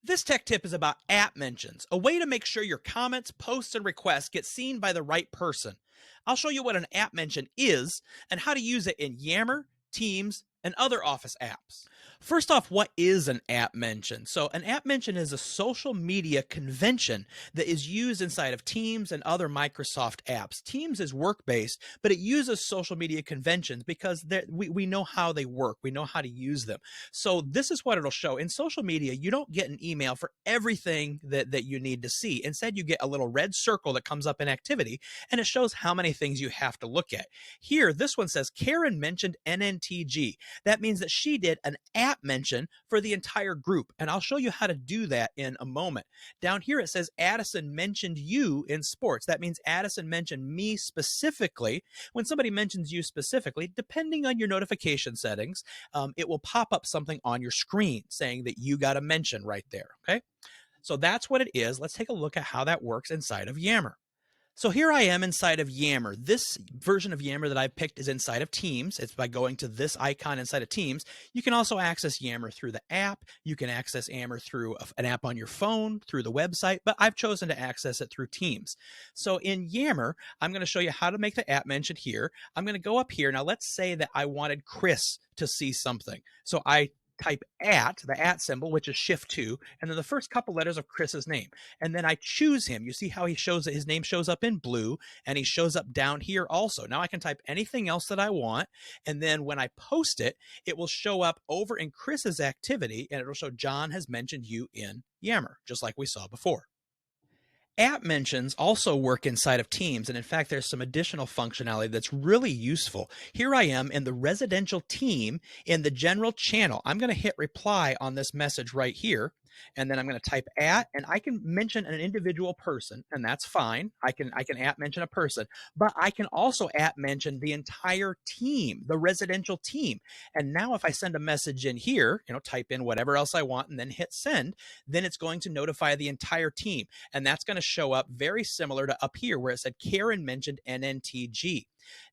This tech tip is about app mentions, a way to make sure your comments, posts, and requests get seen by the right person. I'll show you what an app mention is and how to use it in Yammer, Teams, and other Office apps. First off, what is an app mention? So, an app mention is a social media convention that is used inside of Teams and other Microsoft apps. Teams is work based, but it uses social media conventions because we know how they work, we know how to use them. So, this is what it'll show. In social media, you don't get an email for everything that you need to see. Instead, you get a little red circle that comes up in activity and it shows how many things you have to look at. Here, this one says Karen mentioned NNTG. That means that she did an app mention for the entire group. And I'll show you how to do that in a moment. Down here, it says Addison mentioned you in sports. That means Addison mentioned me specifically. When somebody mentions you specifically, depending on your notification settings, it will pop up something on your screen saying that you got a mention right there. Okay. So that's what it is. Let's take a look at how that works inside of Yammer. So here I am inside of Yammer. This version of Yammer that I've picked is inside of Teams. It's by going to this icon inside of Teams. You can also access Yammer through the app. You can access Yammer through an app on your phone, through the website, but I've chosen to access it through Teams. So in Yammer, I'm going to show you how to make the app mention here. I'm going to go up here. Now let's say that I wanted Chris to see something. So I type the at symbol, which is shift 2, and then the first couple letters of Chris's name. And then I choose him. You see how he shows that his name shows up in blue and he shows up down here also. Now I can type anything else that I want. And then when I post it, it will show up over in Chris's activity and it'll show John has mentioned you in Yammer, just like we saw before. App mentions also work inside of Teams, and in fact, there's some additional functionality that's really useful. Here I am in the residential team in the general channel. I'm going to hit reply on this message right here, and then I'm going to type at, and I can mention an individual person, and that's fine. I can app mention a person, but I can also app mention the entire team, the residential team. And now if I send a message in here, type in whatever else I want and then hit send, then it's going to notify the entire team. And that's going to show up very similar to up here where it said Karen mentioned NNTG.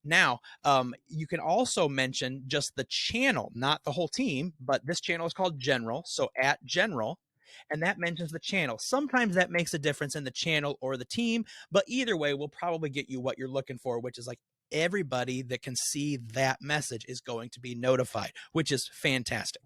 Now, you can also mention just the channel, not the whole team, but this channel is called General. So at General, and that mentions the channel. Sometimes that makes a difference in the channel or the team, but either way, we'll probably get you what you're looking for, which is like everybody that can see that message is going to be notified, which is fantastic.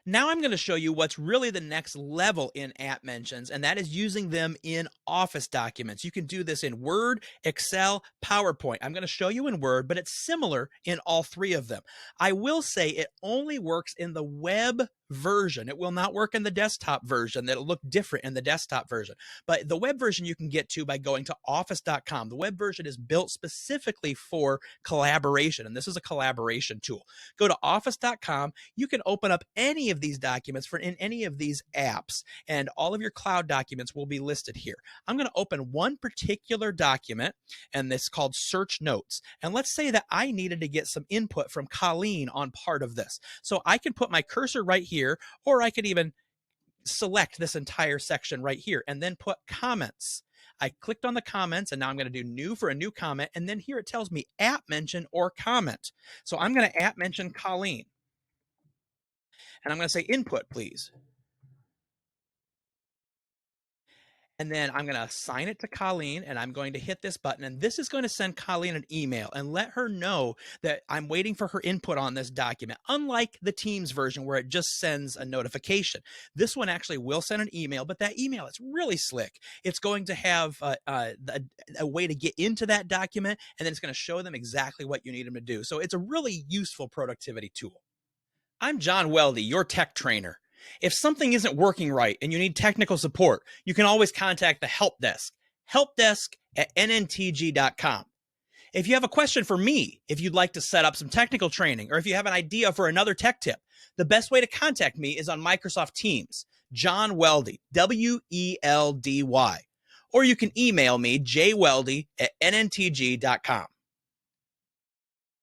Now I'm going to show you what's really the next level in app mentions, and that is using them in Office documents. You can do this in Word, Excel, PowerPoint. I'm going to show you in Word, but it's similar in all three of them. I will say it only works in the web version. It will not work in the desktop version. That'll look different in the desktop version. But the web version you can get to by going to office.com. The web version is built specifically for collaboration, and this is a collaboration tool. Go to office.com. You can open up any of these documents in any of these apps, and all of your cloud documents will be listed here. I'm going to open one particular document, and this is called Search Notes. And let's say that I needed to get some input from Colleen on part of this. So I can put my cursor right here, or I could even select this entire section right here and then put comments. I clicked on the comments, and now I'm going to do new for a new comment. And then here it tells me app mention or comment. So I'm going to app mention Colleen. And I'm going to say input, please. And then I'm going to assign it to Colleen, and I'm going to hit this button, and this is going to send Colleen an email and let her know that I'm waiting for her input on this document. Unlike the Teams version where it just sends a notification, this one actually will send an email, but that email is really slick. It's going to have a way to get into that document, and then it's going to show them exactly what you need them to do. So it's a really useful productivity tool. I'm John Weldy, your tech trainer. If something isn't working right and you need technical support, you can always contact the help desk at nntg.com. If you have a question for me, if you'd like to set up some technical training, or if you have an idea for another tech tip, the best way to contact me is on Microsoft Teams, John Weldy, W-E-L-D-Y. Or you can email me, jweldy at nntg.com.